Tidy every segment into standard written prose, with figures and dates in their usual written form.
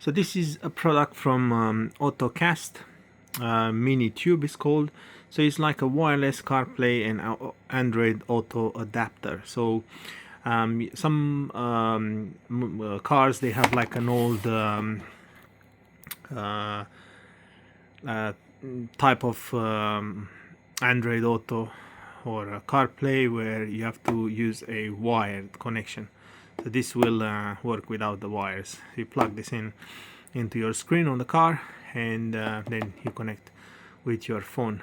So this is a product from OTTOCAST. Mini Tube is called. So it's like a wireless CarPlay and Android Auto adapter. So some cars, they have like an old type of Android Auto or a CarPlay where you have to use a wired connection. So this will work without the wires. You plug this into your screen on the car, and then you connect with your phone.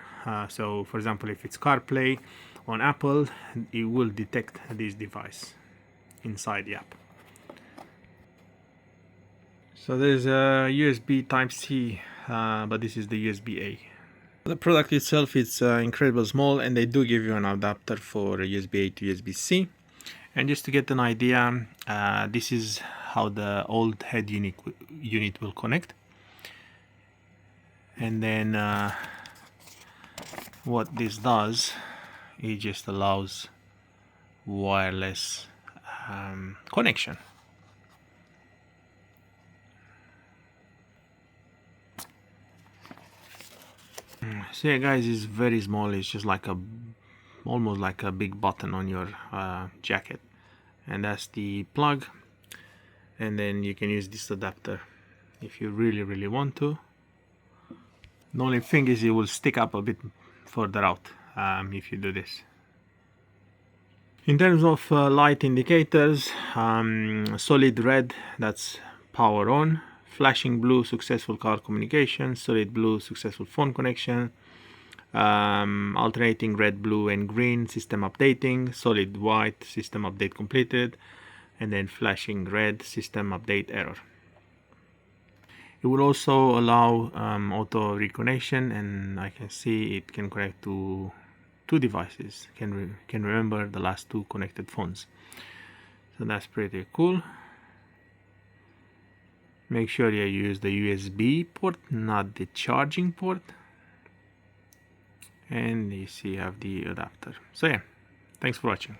So for example, if it's CarPlay on Apple, it will detect this device inside the app. So there's a USB Type-C, but this is the USB-A. The product itself is incredibly small, and they do give you an adapter for USB-A to USB-C. And just to get an idea, this is how the old head unit will connect. And then what this does, it just allows wireless connection. So yeah guys, it's very small. It's just like almost like a big button on your jacket, and that's the plug. And then you can use this adapter if you really want to. The only thing is it will stick up a bit further out if you do this. In terms of light indicators, solid red, that's power on. Flashing blue, successful car communication. Solid blue, successful phone connection. Alternating red, blue and green, system updating. Solid white, system update completed. And then flashing red, system update error. It will also allow auto reconnection, and I can see it can connect to two devices. Can remember the last two connected phones. So that's pretty cool. Make sure you use the USB port, not the charging port. And you see you have the adapter. So yeah, thanks for watching.